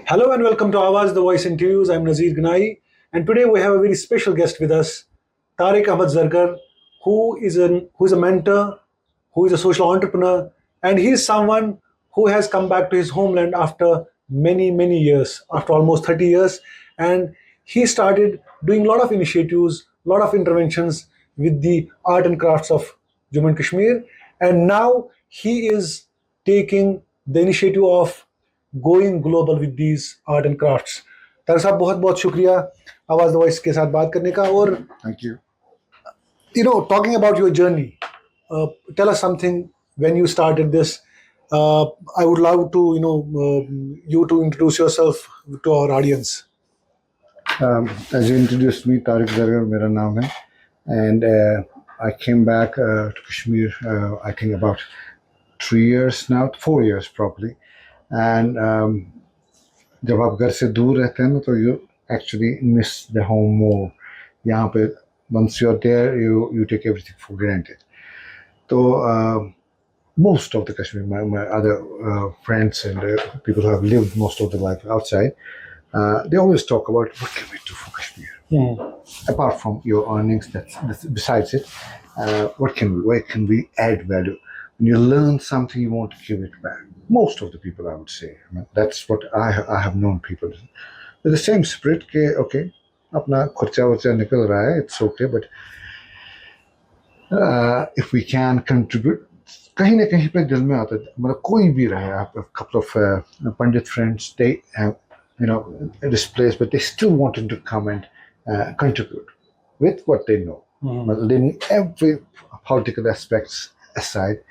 Hello and welcome to Awaz-The Voice interviews. I'm Nazir Gnai, and today we have a very special guest with us, Tariq Ahmed Zargar, who is a mentor, who is a social entrepreneur, and he is someone who has come back to his homeland after many years, after almost 30 years, and he started doing a lot of initiatives, a lot of interventions with the art and crafts of Jammu and Kashmir, and now he is taking the initiative of going global with these art and crafts. Tarak साहब बहुत बहुत शुक्रिया आवाज the voice के साथ बात करने का। और Thank you. Talking about your journey, tell us something when you started this. I would love to you to introduce yourself to our audience. As you introduced me, Tariq Zergar, मेरा नाम है, and I came back to Kashmir. I think about 3 years now, 4 years probably. And जब आप घर से दूर रहते हैं ना, तो you actually miss the home more. यहाँ पे once you're there, you take everything for granted. So most of the Kashmir, my other friends and people who have lived most of their life outside, they always talk about what can we do for Kashmir, apart from your earnings. That's besides it. Where can we add value? When you learn something, you want to give it back. Most of the people, I would say, that's what I have known people with the same spirit. के okay, अपना खर्चा वर्चा निकल रहा है, it's okay, but if we can contribute, कहीं ना कहीं पे दिल में आता है, मतलब कोई भी रहे, I have a couple of Pandit friends, they have this place, but they still wanted to come and contribute with what they know. Leaving every political aspects aside,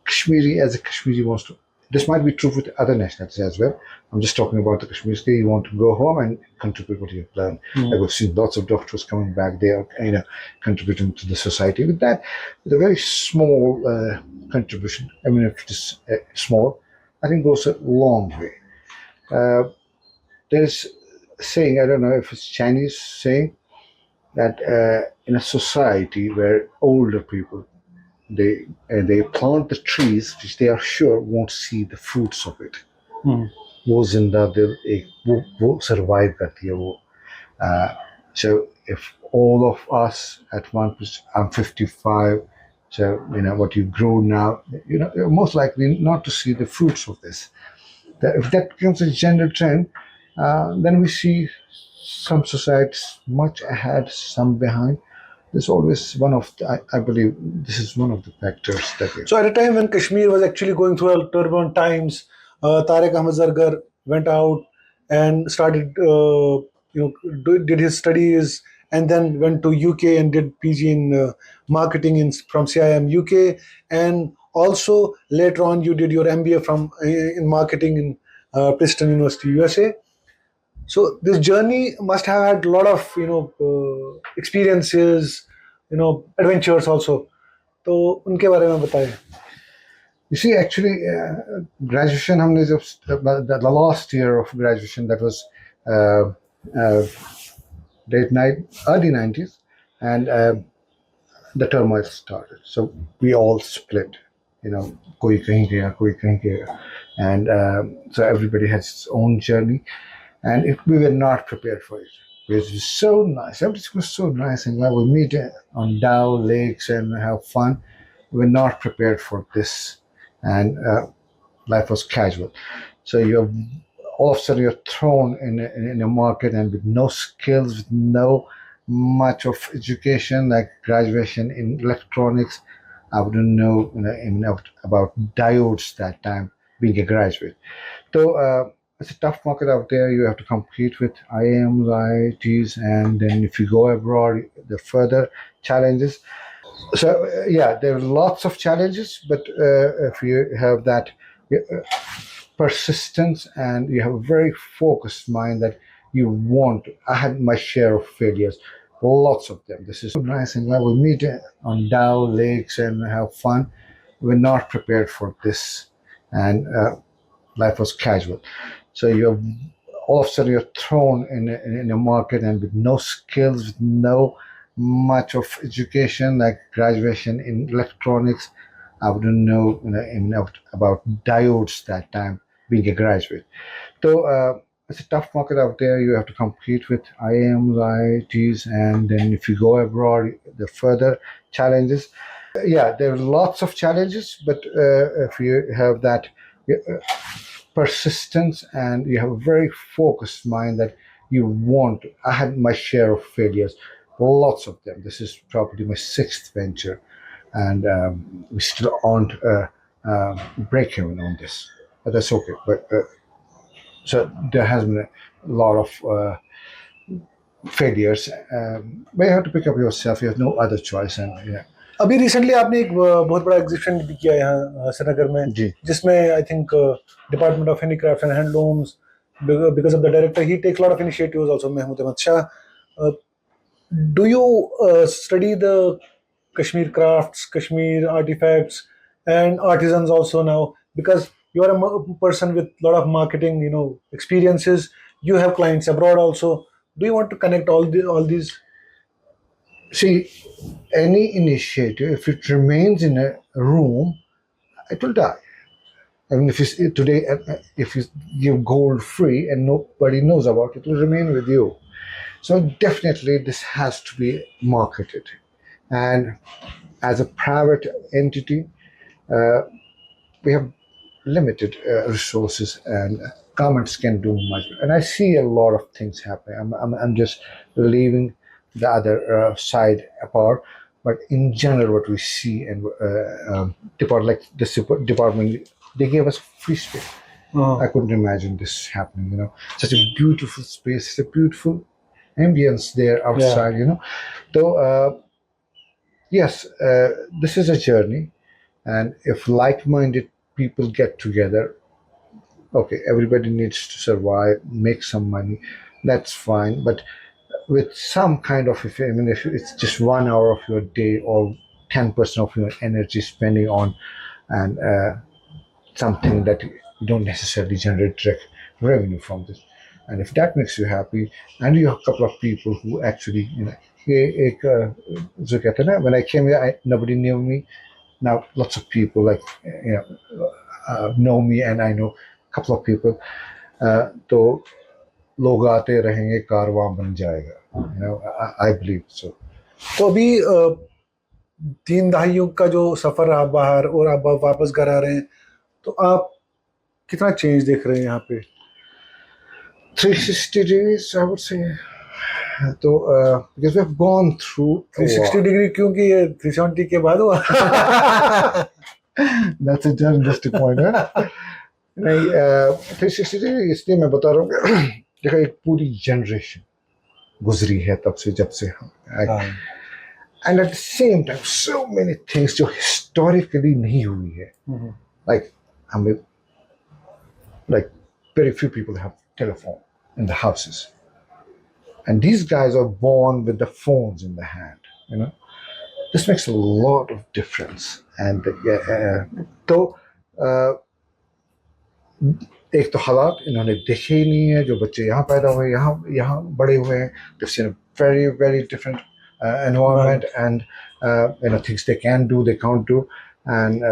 Kashmiri as a Kashmiri wants to. This might be true with other nationalities as well. I'm just talking about the Kashmiris. You want to go home and contribute what you've learned. Like we've seen lots of doctors coming back. They are, contributing to the society with that, with a very small contribution. I mean, if it is small, I think goes a long way. There's a saying, I don't know if it's Chinese saying, that in a society where older people, they plant the trees which they are sure won't see the fruits of it. वो जिंदा दिल एक वो survive करती है वो. So if all of us at one point, I'm 55, so what you grow now, you're most likely not to see the fruits of this. If that becomes a general trend, then we see some societies much ahead, some behind. There's always one of I believe this is one of the factors that. So at a time when Kashmir was actually going through turbulent times, Tariq Ahmed Zargar went out and started, did his studies, and then went to UK and did PG in marketing from CIM UK, and also later on you did your MBA in marketing in Princeton University, USA. So this journey must have had a lot of experiences, adventures also. तो उनके बारे में बताएं. You see, actually, graduation, हमने जब the last year of graduation, that was early 90s, and the turmoil started. So we all split. कोई कहीं गया, कोई कहीं गया, and so everybody has its own journey, and we were not prepared for it. It was so nice. Everything was so nice, and we meet on Dow lakes and have fun. We're not prepared for this, and life was casual. So you're all of a sudden you're thrown in a market, and with no skills, with no much of education, like graduation in electronics. I wouldn't know about diodes that time, being a graduate. So it's a tough market out there. You have to compete with IIMs, IITs, and then if you go abroad, the further challenges. So there are lots of challenges, but if you have that persistence and you have a very focused mind that you want, I had my share of failures, lots of them. This is so nice, and we meet on Dow lakes and have fun. We're not prepared for this, and life was casual. So you're all of a sudden you're thrown in a market, and with no skills, with no much of education, like graduation in electronics. I wouldn't know about diodes that time, being a graduate. So it's a tough market out there. You have to compete with IIMs, IITs, and then if you go abroad, the further challenges. Yeah, there are lots of challenges, but if you have that persistence and you have a very focused mind that you want. I had my share of failures, lots of them. This is probably my sixth venture, and we still aren't break even on this. But that's okay. But so there has been a lot of failures. But you have to pick up yourself. You have no other choice, and yeah. अभी recently आपने एक बहुत बड़ा exhibition भी किया यहाँ श्रीनगर में, जी जिसमें I think department of handicrafts and handlooms, because of the director, he takes a lot of initiatives also, Mahmood Ahmad Shah. Do you study the Kashmir crafts, Kashmir artifacts, and artisans also now? Because you are a person with a lot of marketing, experiences. You have clients abroad also. Do you want to connect all these? See, any initiative, if it remains in a room, it will die. I mean, if you today, if you give gold free and nobody knows about it, it will remain with you. So definitely, this has to be marketed. And as a private entity, we have limited resources, and governments can do much. And I see a lot of things happening. I'm just leaving the other side apart. But in general, what we see and like this department, they gave us free space. I couldn't imagine this happening. Such a beautiful space, such a beautiful ambience there outside. So yes, this is a journey, and if like-minded people get together, okay, everybody needs to survive, make some money, that's fine. But with some kind of, if it's just 1 hour of your day or 10% of your energy spending on and something that you don't necessarily generate direct revenue from this, and if that makes you happy, and you have a couple of people who actually, when I came here, nobody knew me. Now lots of people know me, and I know a couple of people. तो लोग आते रहेंगे, कारवां बन जाएगा. I believe so. तो अभी 3 दहाइयों का जो सफर रहा बाहर और आप वापस घर आ रहे हैं, तो आप कितना चेंज देख रहे हैं यहाँ पे? 360 degrees, I would say. तो because we have gone through 360 degree, क्योंकि ये 370 के बाद हुआ. That's a journalistic point, है? नहीं, 360 degree इसलिए मैं बता रहा हूँ कि देखो एक पूरी जनरेशन गुजरी है तब से, जब से हम, and at the same time so many things जो historically नहीं हुई है. Like very few people have telephone in the houses, and these guys are born with the phones in the hand. This makes a lot of difference. And तो एक तो हालात इन्होंने देखे ही नहीं है, जो बच्चे यहाँ पैदा हुए, यहाँ बड़े हुए हैं. They've seen a very very different environment, and things they can do, they can't do, and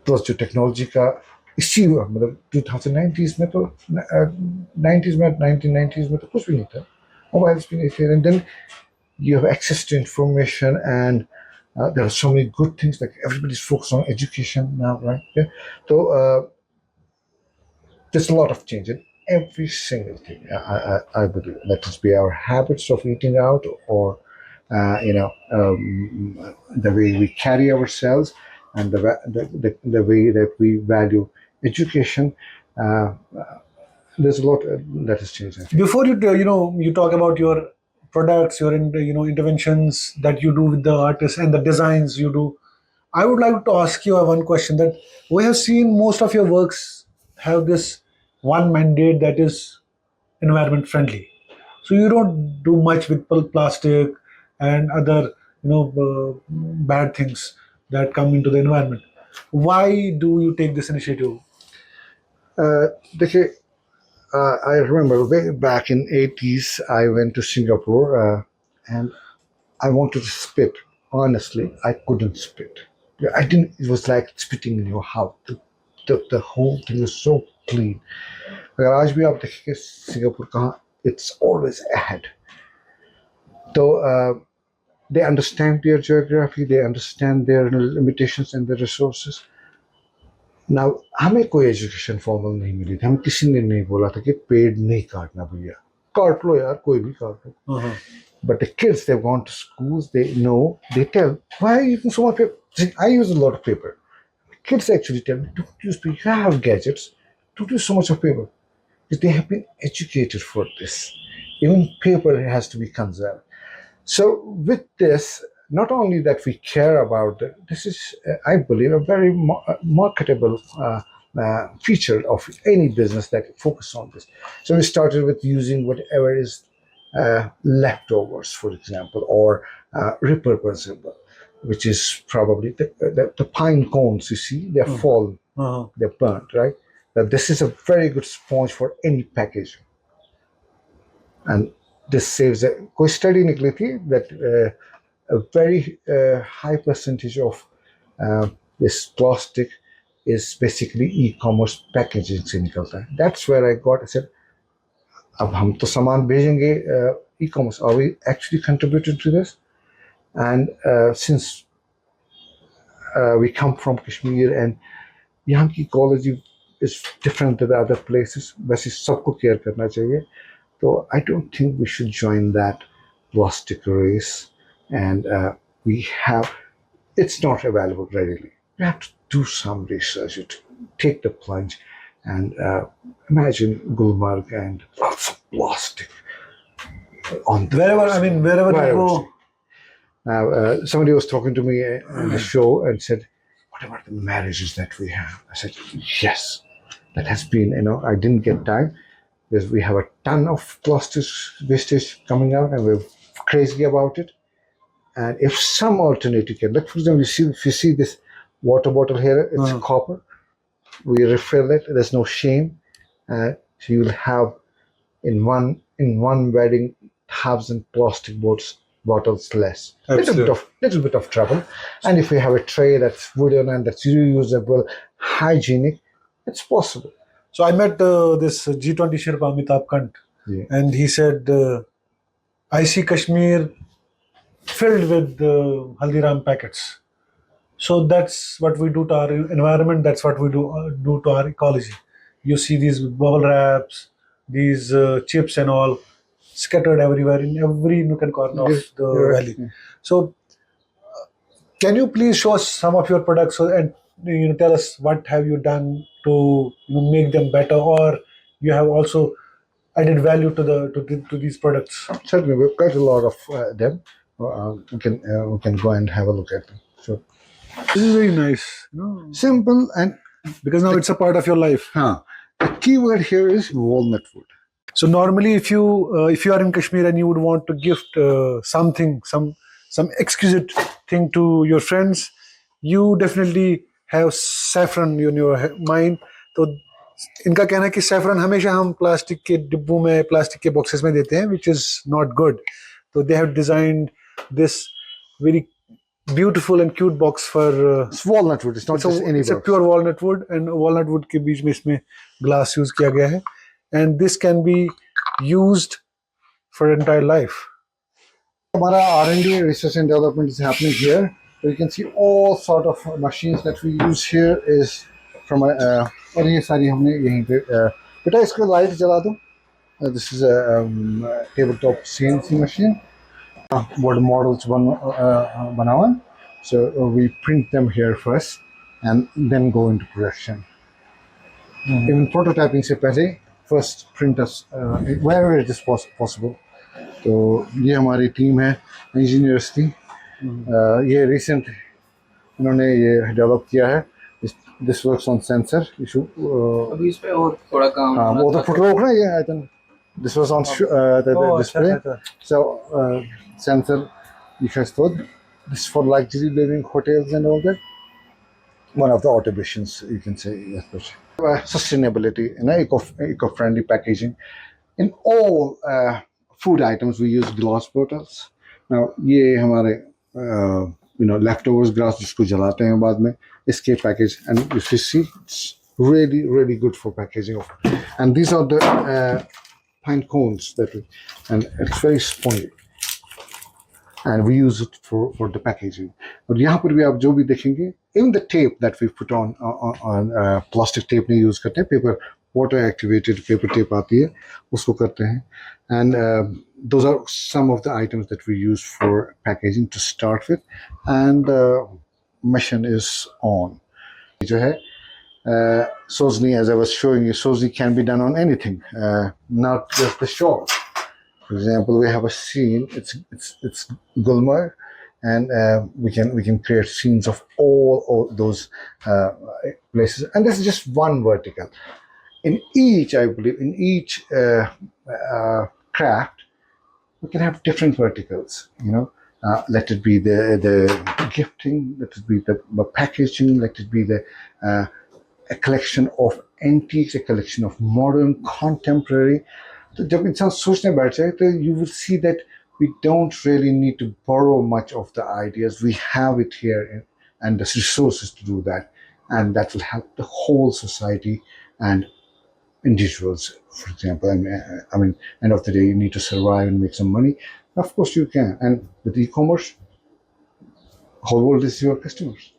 plus जो टेक्नोलॉजी का इसी मतलब 2090s में तो 90s में 1990s में तो कुछ भी नहीं था, mobiles भी नहीं थे, and then you have access to information, and there are so many good things, like everybody's focused on education now, right? Yeah. So there's a lot of change in every single thing. I believe, let it be our habits of eating out, or the way we carry ourselves, and the way that we value education. There's a lot that has changed. Before you talk about your products, your interventions that you do with the artists and the designs you do, I would like to ask you one question. That we have seen most of your works have this one mandate, that is environment friendly. So you don't do much with plastic and other bad things that come into the environment. Why do you take this initiative? I remember way back in 80s, I went to Singapore, and I wanted to spit. Honestly, I couldn't spit. I didn't. It was like spitting in your mouth. The whole thing was so clean. अगर आज भी आप देखेंगे Singapore कहाँ, it's always ahead. So they understand their geography, they understand their limitations and their resources. Now हमें कोई education formal नहीं मिली थी, हमें किसी ने नहीं बोला था कि पेड़ नहीं काटना भैया, काट लो यार, कोई भी काट लो. But the kids, they've gone to schools, they know, they tell, why are you using so much paper? See, I use a lot of paper. Kids actually tell me, don't use paper, you have gadgets, don't use so much of paper. Because they have been educated for this. Even paper has to be conserved. So with this, not only that we care about it, this is, I believe, a very marketable feature of any business that focus on this. So we started with using whatever is leftovers, for example, or repurposable, which is probably the pine cones, you see, they're fallen, they're burnt, right? Now, this is a very good sponge for any packaging. And this saves कोई study निकली थी that a very high percentage of this plastic is basically e-commerce packaging से निकलता है. That's where I got, I said, अब हम तो सामान भेजेंगे e-commerce, are we actually contributing to this? And since we come from Kashmir and यहाँ की ecology is different than the other places, वैसे सबको care करना चाहिए. So I don't think we should join that plastic race, and it's not available readily. You have to do some research, to take the plunge, and imagine Gulmarg and lots of plastic on the wherever you go. Now, somebody was talking to me on the show and said, what about the marriages that we have? I said, yes, that has been, I didn't get time. Because we have a ton of plastic wastage coming out and we're crazy about it. And if some alternative can, like for example, if you see this water bottle here, it's copper. We refill it. There's no shame. So you'll have in one wedding 1,000 plastic bottles less. Little bit of trouble. And if we have a tray that's wooden and that's reusable, hygienic, it's possible. So I met this G20 Sherpa Amitabh Kant, and he said, I see Kashmir filled with Haldiram packets. So that's what we do to our environment, that's what we do to our ecology. You see these bubble wraps, these chips and all scattered everywhere in every nook and corner of the valley. So can you please show us some of your products and tell us what have you done to make them better, or you have also added value to these products? Certainly, we've got a lot of them. We can go and have a look at them. Sure. This is very nice. Simple, and because now it's a part of your life. The key word here is walnut wood. So normally, if you are in Kashmir and you would want to gift something, some exquisite thing to your friends, you definitely have saffron in your mind. तो इनका कहना है कि saffron हमेशा हम plastic के डिब्बों में, प्लास्टिक के बॉक्सेस में देते हैं, which is not good. So they have designed this very beautiful and cute box for it's walnut wood. It's not just any box. It's a pure walnut wood, and walnut wood के बीच में इसमें glass use किया गया है, and this can be used for entire life. हमारा R&D, research and development, is happening here. So you can see all sort of machines that we use here is from और ये सारी हमने यहीं पे बेटा इसको लाइट जला दो. This is a tabletop CNC machine. What models बना हुआ. So we print them here first and then go into production. Even prototyping से पहले first print us wherever it is possible. तो ये हमारी टीम है इंजीनियर्स की. ये रिसेंट इन्होंने ये डेवलप किया है. This works on sensor issue. अभी इस पे और थोड़ा काम. वो तो फुट रोक ना ये I think. This was on the display. So sensor you guys thought this is for luxury living hotels and all that. One of the automations you can say. Yes, sustainability and eco-friendly packaging. In all food items we use glass bottles. Now ये हमारे leftovers glass जिसको जलाते हैं बाद में, इसके package, and if you see it's really good for packaging of. And these are the pine cones that we, and it's very spongy. And we use it for the packaging. और यहाँ पर भी आप जो भी देखेंगे, even the tape that we put on plastic tape नहीं use करते हैं, paper water activated paper tape आती है, उसको करते हैं. And those are some of the items that we use for packaging to start with. And mission is on. जो है Sozni, as I was showing you, Sozni can be done on anything, not just the shawl. For example, we have a scene. It's Gulmar, and we can create scenes of all those places. And this is just one vertical. In each, I believe, in each craft, we can have different verticals. Let it be the gifting, let it be the packaging, let it be the a collection of antiques, a collection of modern, contemporary. So जब इंसान सोचने बैठ जाए तो you will see that we don't really need to borrow much of the ideas. We have it here and the resources to do that, and that will help the whole society and individuals. For example, I mean, end of the day, you need to survive and make some money. Of course, you can. And with e-commerce, whole world is your customers.